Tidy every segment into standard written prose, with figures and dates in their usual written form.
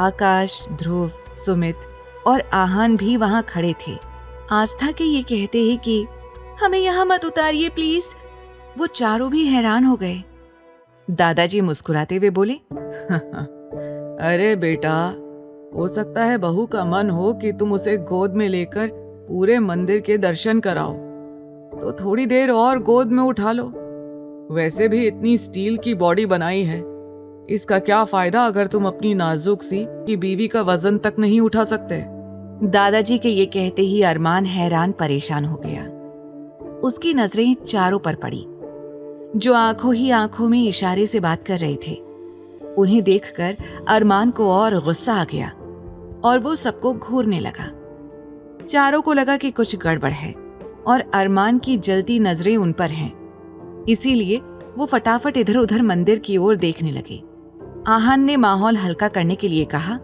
आकाश, ध्रुव, सुमित और आहान भी वहां खड़े थे। आस्था के ये कहते ही कि हमें यहाँ मत उतारिए प्लीज, वो चारों भी हैरान हो गए। दादाजी मुस्कुराते हुए बोले, अरे बेटा, हो सकता है बहू का मन हो कि तुम उसे गोद में लेकर पूरे मंदिर के दर्शन कराओ, तो थोड़ी देर और गोद में उठा लो। वैसे भी इतनी स्टील की बॉडी बनाई है, इसका क्या फायदा अगर तुम अपनी नाजुक सी की बीवी का वजन तक नहीं उठा सकते। दादाजी के ये कहते ही अरमान हैरान परेशान हो गया। उसकी नजरें चारों पर पड़ी, जो आंखों ही आंखों में इशारे से बात कर रहे थे। उन्हें देखकर अरमान को और गुस्सा आ गया और वो सबको घूरने लगा। चारों को लगा कि कुछ गड़बड़ है और अरमान की जलती नजरें उन पर हैं, इसीलिए वो फटाफट इधर उधर मंदिर की ओर देखने लगे। आहान ने माहौल हल्का करने के लिए कहा,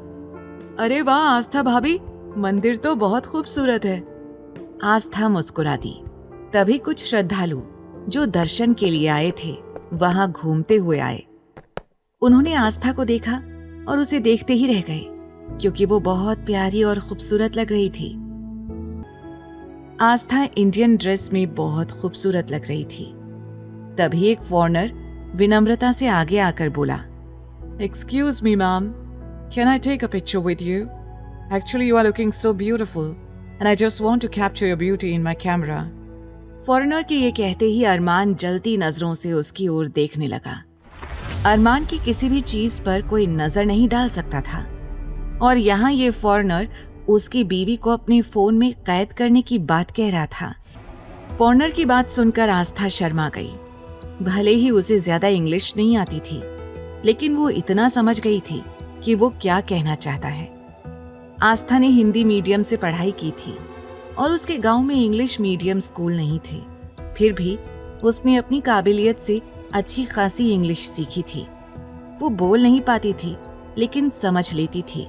अरे वाह आस्था भाभी, मंदिर तो बहुत खूबसूरत है। आस्था मुस्कुरा दी। तभी कुछ श्रद्धालु जो दर्शन के लिए आए थे वहां घूमते हुए आए। उन्होंने आस्था को देखा और उसे देखते ही रह गए, क्योंकि वो बहुत प्यारी और खूबसूरत लग रही थी। आस्था इंडियन ड्रेस में बहुत खूबसूरत लग रही थी। तभी एक फॉरेनर विनम्रता से आगे आकर बोला, excuse me ma'am, can I take a picture with you? Actually you are looking so beautiful and I just want to capture your beauty in my camera. Foreigner के ये कहते ही अरमान जलती नजरों से उसकी ओर देखने लगा। अरमान की किसी भी चीज पर कोई नजर नहीं डाल सकता था, और यहाँ ये फॉरेनर उसकी बीवी को अपने फोन में कैद करने की बात कह रहा था। फॉरेनर की बात सुनकर आस्था शर्मा गई। भले ही उसे ज्यादा इंग्लिश नहीं आती थी, लेकिन वो इतना समझ गई थी कि वो क्या कहना चाहता है। आस्था ने हिंदी मीडियम से पढ़ाई की थी और उसके गांव में इंग्लिश मीडियम स्कूल नहीं थे। फिर भी उसने अपनी काबिलियत से अच्छी खासी इंग्लिश सीखी थी। वो बोल नहीं पाती थी, लेकिन समझ लेती थी।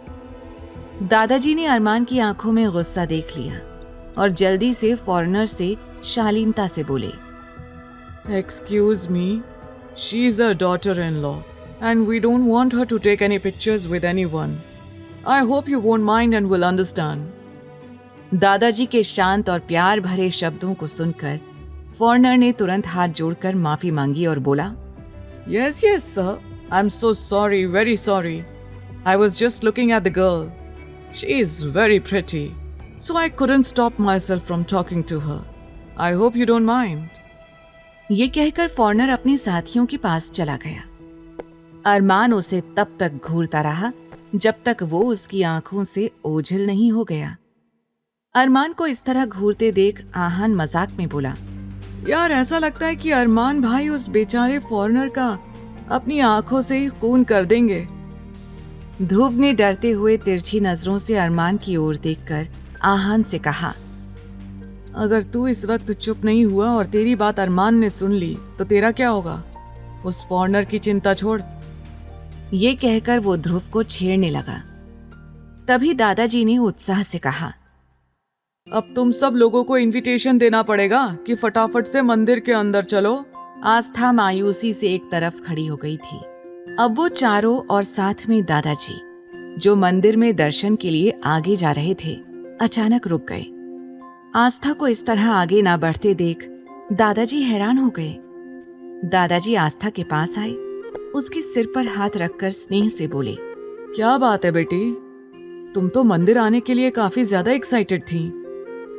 दादाजी ने अरमान की आंखों में गुस्सा देख लिया और जल्दी से फॉरेनर से शालीनता से बोले, excuse me, she is a daughter in law and we don't want her to take any pictures with anyone. I hope you won't mind and will understand. दादाजी के शांत और प्यार भरे शब्दों को सुनकर फॉरेनर ने तुरंत हाथ जोड़कर माफी मांगी और बोला, Yes, yes, sir. I'm so sorry, very sorry. I was just looking at the girl. She is very pretty, so I couldn't stop myself from talking to her. I hope you don't mind. ये कहकर foreigner अपने साथियों के पास चला गया। अरमान उसे तब तक घूरता रहा जब तक वो उसकी आंखों से ओझल नहीं हो गया। अरमान को इस तरह घूरते देख आहान मजाक में बोला, यार ऐसा लगता है कि अरमान भाई उस बेचारे फॉरेनर का अपनी आंखों से ही खून कर देंगे। ध्रुव ने डरते हुए तिरछी नजरों से अरमान की ओर देखकर आहान से कहा, अगर तू इस वक्त चुप नहीं हुआ और तेरी बात अरमान ने सुन ली तो तेरा क्या होगा? उस फॉरेनर की चिंता छोड़। ये कहकर वो ध्रुव को छेड़ने लगा। तभी दादाजी ने उत्साह से कहा, अब तुम सब लोगों को इनविटेशन देना पड़ेगा कि फटाफट से मंदिर के अंदर चलो। आस्था मायूसी से एक तरफ खड़ी हो गई थी। अब वो चारों और साथ में दादाजी, जो मंदिर में दर्शन के लिए आगे जा रहे थे, अचानक रुक गए। आस्था को इस तरह आगे ना बढ़ते देख दादाजी हैरान हो गए। दादाजी आस्था के पास आए, उसके सिर पर हाथ रखकर स्नेह से बोले, क्या बात है बेटी, तुम तो मंदिर आने के लिए काफी ज्यादा एक्साइटेड थी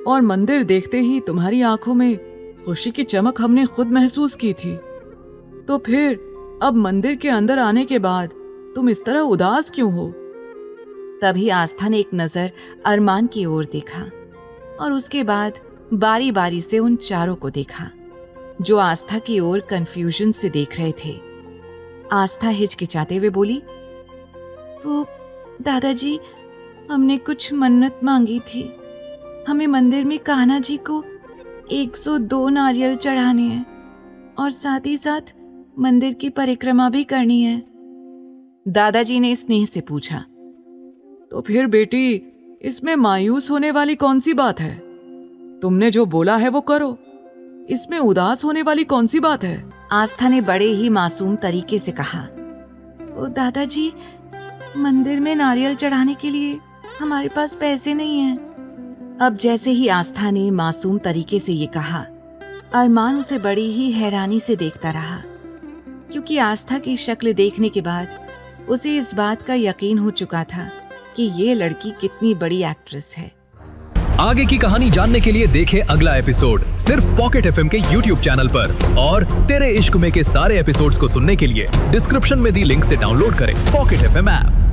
और मंदिर देखते ही तुम्हारी आंखों में खुशी की चमक हमने खुद महसूस की थी। तो फिर अब मंदिर के अंदर आने के बाद तुम इस तरह उदास क्यों हो? तभी आस्था ने एक नजर अरमान की ओर देखा और उसके बाद बारी बारी से उन चारों को देखा जो आस्था की ओर कंफ्यूजन से देख रहे थे। आस्था हिचकिचाते हुए बोली, वो दादाजी, हमने कुछ मन्नत मांगी थी। हमें मंदिर में कान्हा जी को 102 नारियल चढ़ाने हैं और साथ ही साथ मंदिर की परिक्रमा भी करनी है। दादाजी ने स्नेह से पूछा, तो फिर बेटी इसमें मायूस होने वाली कौन सी बात है? तुमने जो बोला है वो करो, इसमें उदास होने वाली कौन सी बात है? आस्था ने बड़े ही मासूम तरीके से कहा, ओ दादाजी, मंदिर में नारियल चढ़ाने के लिए हमारे पास पैसे नहीं हैं। अब जैसे ही आस्था ने मासूम तरीके से ये कहा, अरमान उसे बड़ी ही हैरानी से देखता रहा, क्योंकि आस्था की शक्ल देखने के बाद उसे इस बात का यकीन हो चुका था कि ये लड़की कितनी बड़ी एक्ट्रेस है। आगे की कहानी जानने के लिए देखें अगला एपिसोड सिर्फ पॉकेट एफएम के YouTube चैनल पर। और तेरे इश्क में के सारे एपिसोड्स को सुनने के लिए डिस्क्रिप्शन में दी लिंक से डाउनलोड करें पॉकेट एफएम ऐप।